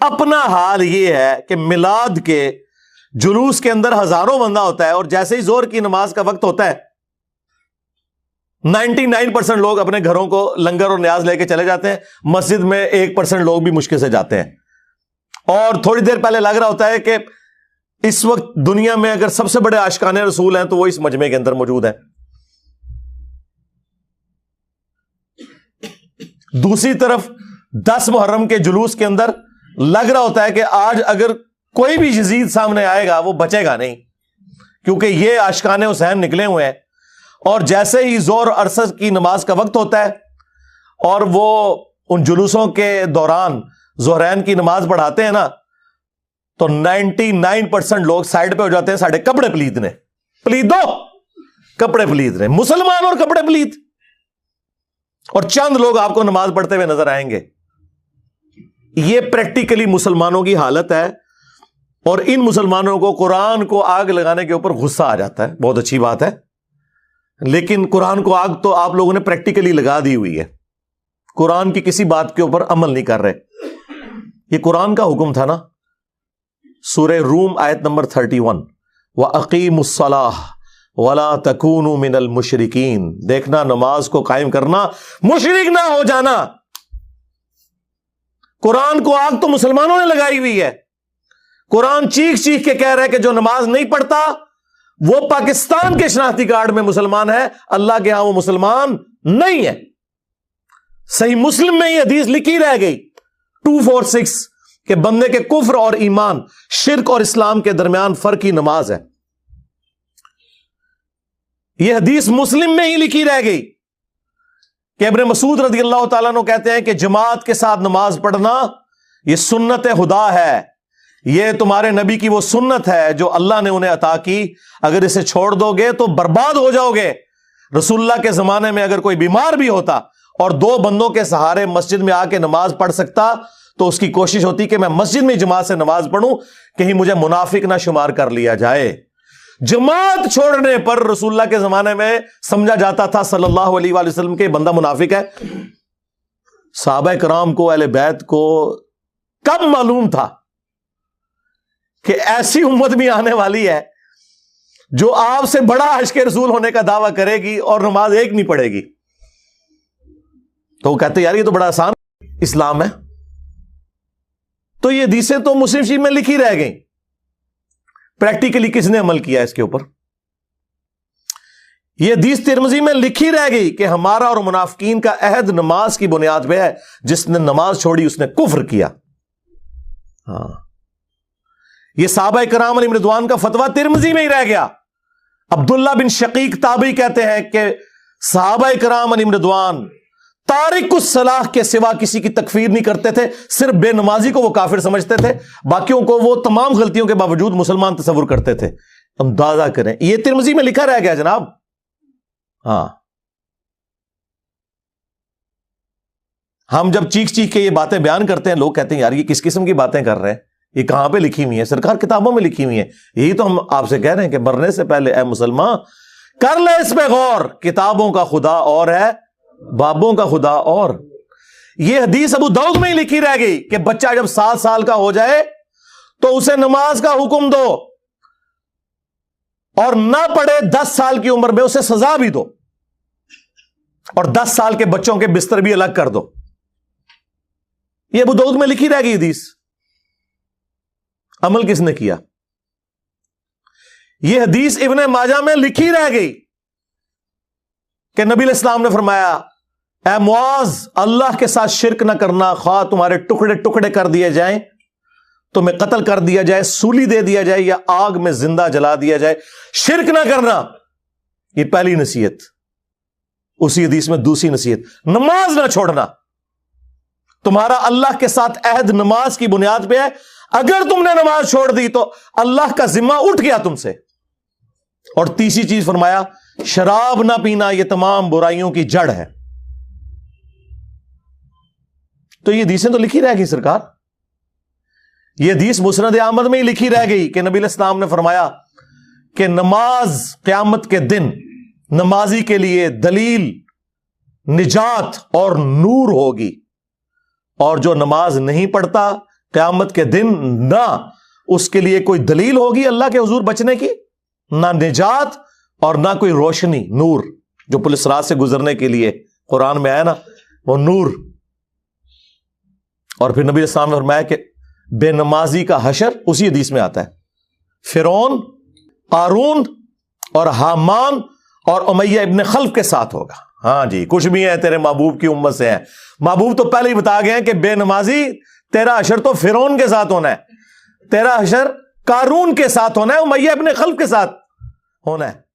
اپنا حال یہ ہے کہ میلاد کے جلوس کے اندر ہزاروں بندہ ہوتا ہے، اور جیسے ہی ظہر کی نماز کا وقت ہوتا ہے 99% لوگ اپنے گھروں کو لنگر اور نیاز لے کے چلے جاتے ہیں، مسجد میں 1% لوگ بھی مشکل سے جاتے ہیں، اور تھوڑی دیر پہلے لگ رہا ہوتا ہے کہ اس وقت دنیا میں اگر سب سے بڑے عاشقان رسول ہیں تو وہ اس مجمع کے اندر موجود ہیں۔ دوسری طرف 10 محرم کے جلوس کے اندر لگ رہا ہوتا ہے کہ آج اگر کوئی بھی یزید سامنے آئے گا وہ بچے گا نہیں، کیونکہ یہ عاشقان حسین نکلے ہوئے ہیں۔ اور جیسے ہی ظہر اور عصر کی نماز کا وقت ہوتا ہے اور وہ ان جلوسوں کے دوران ظہرین کی نماز پڑھاتے ہیں نا، تو 99% لوگ سائڈ پہ ہو جاتے ہیں، ساڑھے کپڑے پلید نے، پلید دو کپڑے پلید نے، مسلمان اور کپڑے پلید، اور چند لوگ آپ کو نماز پڑھتے ہوئے نظر آئیں گے۔ یہ پریکٹیکلی مسلمانوں کی حالت ہے، اور ان مسلمانوں کو قرآن کو آگ لگانے کے اوپر غصہ آ جاتا ہے۔ بہت اچھی بات ہے، لیکن قرآن کو آگ تو آپ لوگوں نے پریکٹیکلی لگا دی ہوئی ہے، قرآن کی کسی بات کے اوپر عمل نہیں کر رہے۔ یہ قرآن کا حکم تھا نا، سورہ روم آیت نمبر 31، وَأَقِيمُوا الصَّلَاةَ وَلَا تَكُونُوا مِنَ الْمُشْرِكِينَ، دیکھنا نماز کو قائم کرنا، مشرک نہ ہو جانا۔ قرآن کو آگ تو مسلمانوں نے لگائی ہوئی ہے۔ قرآن چیخ چیخ کے کہہ رہا ہے کہ جو نماز نہیں پڑھتا وہ پاکستان کے شناختی کارڈ میں مسلمان ہے، اللہ کے ہاں وہ مسلمان نہیں ہے۔ صحیح مسلم میں یہ حدیث لکھی رہ گئی 246 کہ بندے کے کفر اور ایمان، شرک اور اسلام کے درمیان فرق کی نماز ہے۔ یہ حدیث مسلم میں ہی لکھی رہ گئی کہ ابن مسعود رضی اللہ تعالیٰ عنہ کہتے ہیں کہ جماعت کے ساتھ نماز پڑھنا یہ سنت خدا ہے، یہ تمہارے نبی کی وہ سنت ہے جو اللہ نے انہیں عطا کی، اگر اسے چھوڑ دو گے تو برباد ہو جاؤ گے۔ رسول اللہ کے زمانے میں اگر کوئی بیمار بھی ہوتا اور 2 بندوں کے سہارے مسجد میں آ کے نماز پڑھ سکتا تو اس کی کوشش ہوتی کہ میں مسجد میں جماعت سے نماز پڑھوں، کہیں مجھے منافق نہ شمار کر لیا جائے۔ جماعت چھوڑنے پر رسول اللہ کے زمانے میں سمجھا جاتا تھا صلی اللہ علیہ وآلہ وسلم کے بندہ منافق ہے۔ صحابہ کرام کو، اہل بیت کو کب معلوم تھا کہ ایسی امت بھی آنے والی ہے جو آپ سے بڑا عاشق رسول ہونے کا دعویٰ کرے گی اور نماز ایک نہیں پڑھے گی؟ تو وہ کہتے یار یہ تو بڑا آسان اسلام ہے۔ تو یہ حدیثیں تو مسلم شریف میں لکھی رہ گئیں، پریکٹیکلی کس نے عمل کیا اس کے اوپر؟ یہ حدیث ترمذی میں لکھی رہ گئی کہ ہمارا اور منافقین کا عہد نماز کی بنیاد پہ ہے، جس نے نماز چھوڑی اس نے کفر کیا۔ ہاں، یہ صحابہ کرام علیہم رضوان کا فتویٰ ترمذی میں ہی رہ گیا۔ عبداللہ بن شقیق تابعی کہتے ہیں کہ صحابہ کرام علیہم رضوان تارک الصلاح کے سوا کسی کی تکفیر نہیں کرتے تھے، صرف بے نمازی کو وہ کافر سمجھتے تھے، باقیوں کو وہ تمام غلطیوں کے باوجود مسلمان تصور کرتے تھے۔ اندازہ کریں، یہ ترمذی میں لکھا رہ گیا جناب۔ ہاں، ہم جب چیخ چیخ کے یہ باتیں بیان کرتے ہیں، لوگ کہتے ہیں یار یہ کس قسم کی باتیں کر رہے ہیں، یہ کہاں پہ لکھی ہوئی ہیں؟ سرکار کتابوں میں لکھی ہوئی ہیں۔ یہی تو ہم آپ سے کہہ رہے ہیں کہ مرنے سے پہلے اے مسلمان کر لے اس پہ غور، کتابوں کا خدا اور ہے، بابوں کا خدا اور۔ یہ حدیث ابو داؤد میں ہی لکھی رہ گئی کہ بچہ جب 7 سال کا ہو جائے تو اسے نماز کا حکم دو، اور نہ پڑھے 10 سال کی عمر میں اسے سزا بھی دو، اور 10 سال کے بچوں کے بستر بھی الگ کر دو۔ یہ ابو داؤد میں لکھی رہ گئی حدیث۔ عمل کس نے کیا؟ یہ حدیث ابن ماجہ میں لکھی رہ گئی کہ نبی علیہ السلام نے فرمایا اے معاذ، اللہ کے ساتھ شرک نہ کرنا، خواہ تمہارے ٹکڑے ٹکڑے کر دیے جائیں، تمہیں قتل کر دیا جائے، سولی دے دیا جائے، یا آگ میں زندہ جلا دیا جائے، شرک نہ کرنا۔ یہ پہلی نصیحت۔ اسی حدیث میں دوسری نصیحت، نماز نہ چھوڑنا۔ تمہارا اللہ کے ساتھ عہد نماز کی بنیاد پہ ہے، اگر تم نے نماز چھوڑ دی تو اللہ کا ذمہ اٹھ گیا تم سے۔ اور تیسری چیز فرمایا شراب نہ پینا، یہ تمام برائیوں کی جڑ ہے۔ تو یہ حدیثیں تو لکھی رہ گئی سرکار۔ یہ حدیث مسند احمد میں ہی لکھی رہ گئی کہ نبی علیہ السلام نے فرمایا کہ نماز قیامت کے دن نمازی کے لیے دلیل، نجات اور نور ہوگی، اور جو نماز نہیں پڑھتا قیامت کے دن نہ اس کے لیے کوئی دلیل ہوگی اللہ کے حضور بچنے کی، نہ نجات اور نہ کوئی روشنی، نور جو پولیس رات سے گزرنے کے لیے قرآن میں آیا نا، وہ نور۔ اور پھر نبی اسلام نے فرمایا کہ بے نمازی کا حشر اسی حدیث میں آتا ہے، فرعون، قارون اور حامان اور امیہ ابن خلف کے ساتھ ہوگا۔ ہاں جی، کچھ بھی ہے تیرے محبوب کی امت سے ہیں، محبوب تو پہلے ہی بتا گئے ہیں کہ بے نمازی تیرا حشر تو فرعون کے ساتھ ہونا ہے، تیرا حشر قارون کے ساتھ ہونا ہے، امیہ ابن خلف کے ساتھ ہونا ہے۔